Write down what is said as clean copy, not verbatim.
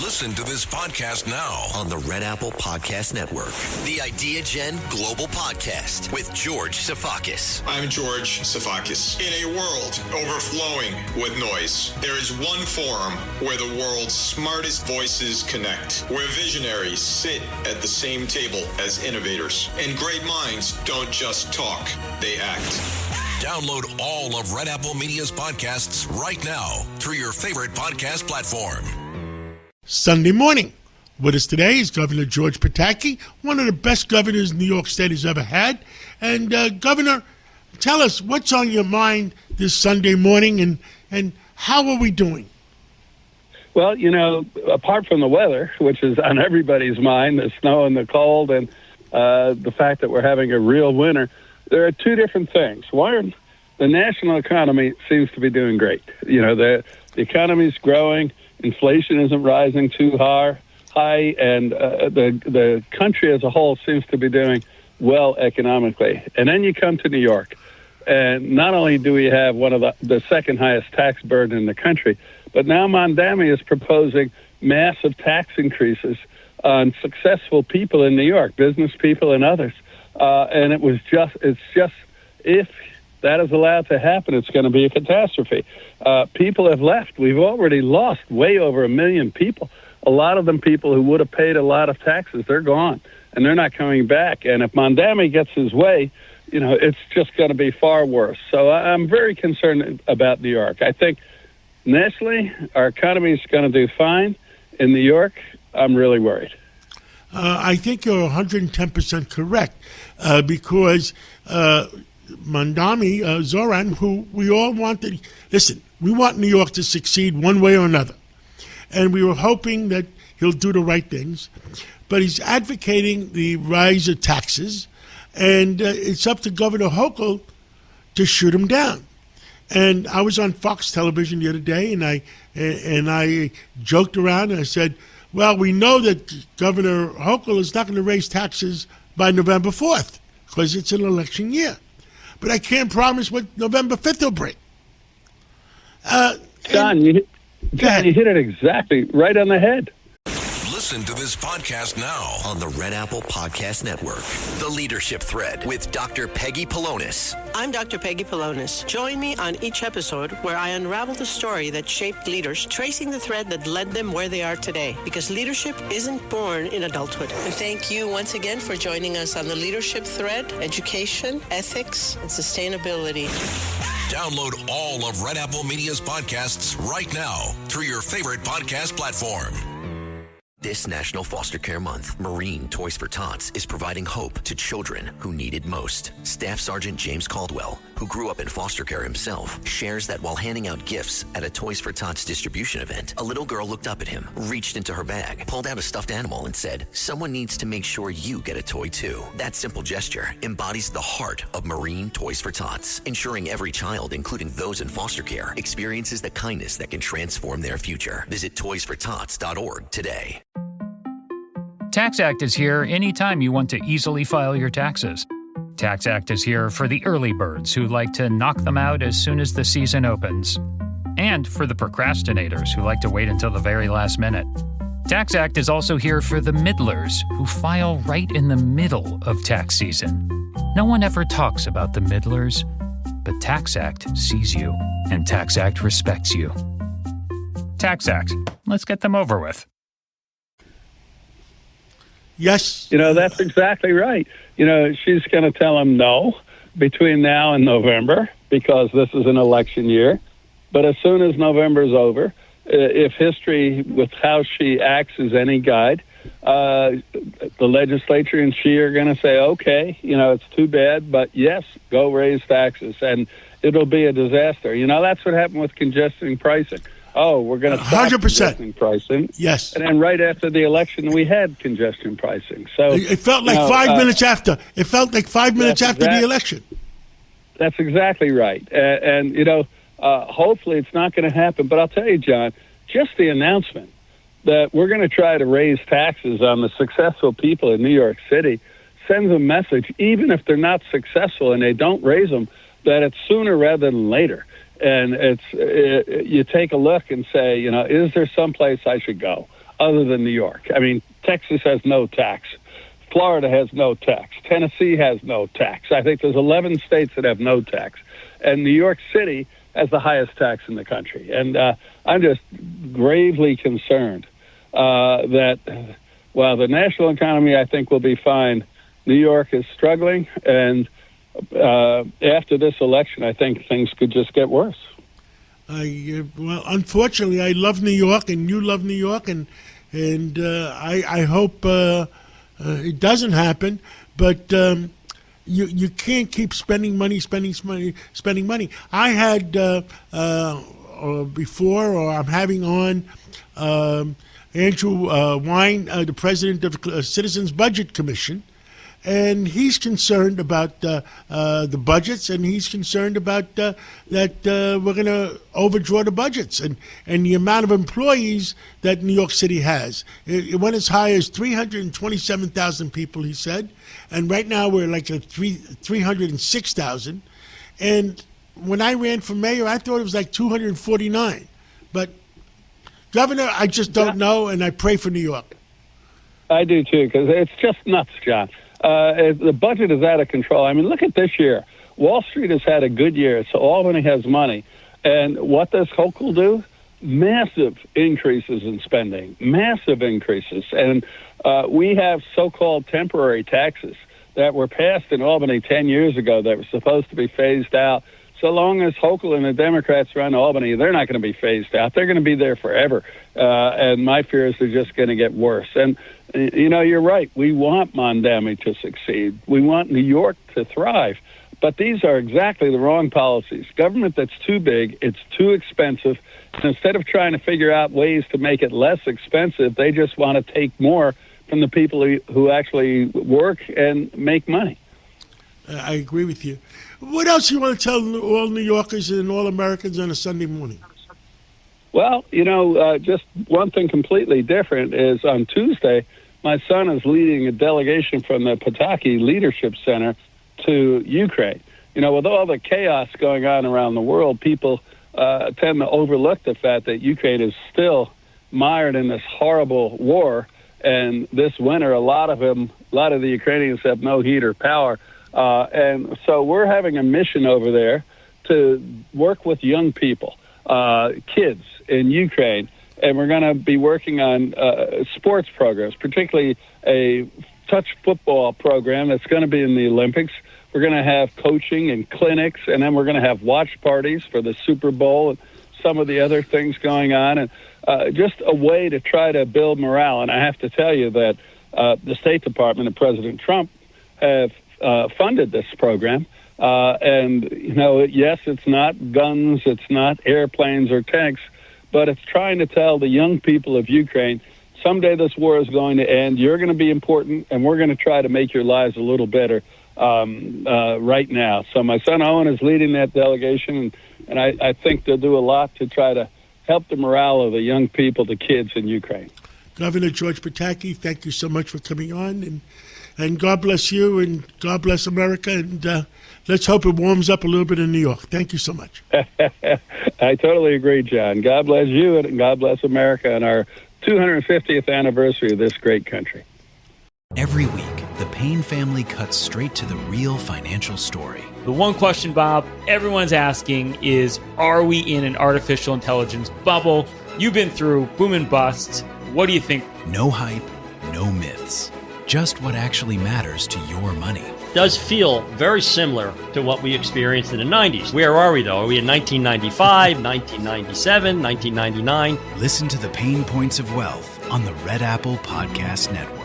Listen to this podcast now on the Red Apple Podcast Network. The Idea Gen Global Podcast with George Safakis. I'm George Safakis. In a world overflowing with noise, there is one forum where the world's smartest voices connect, where visionaries sit at the same table as innovators, and great minds don't just talk, they act. Download all of Red Apple Media's podcasts right now through your favorite podcast platform. Sunday morning. With us today is Governor George Pataki, one of the best governors New York State has ever had. And Governor, tell us what's on your mind this Sunday morning and how are we doing? Well, you know, apart from the weather, which is on everybody's mind, the snow and the cold and the fact that we're having a real winter, there are two different things. One, the national economy seems to be doing great. You know, the economy's growing. Inflation isn't rising too high, and the country as a whole seems to be doing well economically. And then you come to New York, and not only do we have one of the second highest tax burden in the country, but now Mondami is proposing massive tax increases on successful people in New York, business people and others. And it's just if that is allowed to happen, it's going to be a catastrophe. People have left. We've already lost way over 1 million people. A lot of them people who would have paid a lot of taxes, they're gone, and they're not coming back. And if Mondami gets his way, you know, it's just going to be far worse. So I'm very concerned about New York. I think nationally, our economy is going to do fine. In New York, I'm really worried. I think you're 110% correct because Mondami, Zoran, who we all wanted, listen, we want New York to succeed one way or another. And we were hoping that he'll do the right things. But he's advocating the rise of taxes, and it's up to Governor Hochul to shoot him down. And I was on Fox television the other day, and I joked around, and I said, well, we know that Governor Hochul is not going to raise taxes by November 4th because it's an election year. But I can't promise what November 5th will bring. John, you hit it exactly right on the head. Listen to this podcast now on the Red Apple Podcast Network. The Leadership Thread with Dr. Peggy Polonis. I'm Dr. Peggy Polonis. Join me on each episode where I unravel the story that shaped leaders, tracing the thread that led them where they are today. Because leadership isn't born in adulthood. And thank you once again for joining us on the Leadership Thread, education, ethics, and sustainability. Download all of Red Apple Media's podcasts right now through your favorite podcast platform. This National Foster Care Month, Marine Toys for Tots is providing hope to children who need it most. Staff Sergeant James Caldwell, who grew up in foster care himself, shares that while handing out gifts at a Toys for Tots distribution event, a little girl looked up at him, reached into her bag, pulled out a stuffed animal and said, "Someone needs to make sure you get a toy too." That simple gesture embodies the heart of Marine Toys for Tots, ensuring every child, including those in foster care, experiences the kindness that can transform their future. Visit toysfortots.org today. Tax Act is here anytime you want to easily file your taxes. Tax Act is here for the early birds who like to knock them out as soon as the season opens. And for the procrastinators who like to wait until the very last minute. Tax Act is also here for the middlers who file right in the middle of tax season. No one ever talks about the middlers, but Tax Act sees you, and Tax Act respects you. Tax Act, let's get them over with. Yes. You know, that's exactly right. You know, she's going to tell him no between now and November because this is an election year. But as soon as November's over, if history with how she acts is any guide, the legislature and she are going to say, okay, you know, it's too bad, but yes, go raise taxes. And it'll be a disaster. You know, that's what happened with congestion pricing. Oh, we're going to stop 100%. congestion pricing. Yes. And then right after the election, we had congestion pricing. So it felt like 5 minutes after. It felt like 5 minutes after the election. That's exactly right. And you know, hopefully it's not going to happen. But I'll tell you, John, just the announcement that we're going to try to raise taxes on the successful people in New York City sends a message, even if they're not successful and they don't raise them, that it's sooner rather than later. And you take a look and say, you know, is there someplace I should go? other than New York. I mean, Texas has no tax. Florida has no tax. Tennessee has no tax. I think there's 11 states that have no tax. And New York City has the highest tax in the country. And I'm just gravely concerned that while the national economy, I think, will be fine, New York is struggling. And after this election, I think things could just get worse. Well, unfortunately, I love New York, and you love New York, and I hope it doesn't happen. But you can't keep spending money. I had before, or I'm having on Andrew Wine, the president of the Citizens Budget Commission. And he's concerned about the budgets, and he's concerned about that we're going to overdraw the budgets and the amount of employees that New York City has. It went as high as 327,000 people, he said, and right now we're like at 306,000. And when I ran for mayor, I thought it was like 249. But, Governor, I just don't know, and I pray for New York. I do, too, because it's just nuts, John. The budget is out of control. I mean, look at this year. Wall Street has had a good year, so Albany has money. And what does Hochul do? Massive increases in spending, massive increases. And we have so-called temporary taxes that were passed in Albany 10 years ago that were supposed to be phased out. So long as Hochul and the Democrats run Albany, they're not going to be phased out. They're going to be there forever. And my fear is they're just going to get worse. And, you know, you're right. We want Mondami to succeed. We want New York to thrive. But these are exactly the wrong policies. Government that's too big, it's too expensive. And instead of trying to figure out ways to make it less expensive, they just want to take more from the people who actually work and make money. I agree with you. What else you want to tell all New Yorkers and all Americans on a Sunday morning? Well, you know, just one thing completely different is on Tuesday, my son is leading a delegation from the Pataki Leadership Center to Ukraine. You know, with all the chaos going on around the world, people tend to overlook the fact that Ukraine is still mired in this horrible war. And this winter, a lot of the Ukrainians have no heat or power. And so we're having a mission over there to work with young people, kids in Ukraine, and we're going to be working on sports programs, particularly a touch football program that's going to be in the Olympics. We're going to have coaching and clinics, and then we're going to have watch parties for the Super Bowl and some of the other things going on, and just a way to try to build morale. And I have to tell you that the State Department and President Trump have funded this program. And, you know, yes, it's not guns, it's not airplanes or tanks, but it's trying to tell the young people of Ukraine, someday this war is going to end, you're going to be important, and we're going to try to make your lives a little better right now. So my son Owen is leading that delegation, and I think they'll do a lot to try to help the morale of the young people, the kids in Ukraine. Governor George Pataki, thank you so much for coming on, and God bless you, and God bless America, and let's hope it warms up a little bit in New York. Thank you so much. I totally agree, John. God bless you, and God bless America, and our 250th anniversary of this great country. Every week, the Payne family cuts straight to the real financial story. The one question, Bob, everyone's asking is, are we in an artificial intelligence bubble? You've been through boom and bust. What do you think? No hype, no myths. Just what actually matters to your money. Does feel very similar to what we experienced in the 90s. Where are we, though? Are we in 1995, 1997, 1999? Listen to the Pain Points of Wealth on the Red Apple Podcast Network.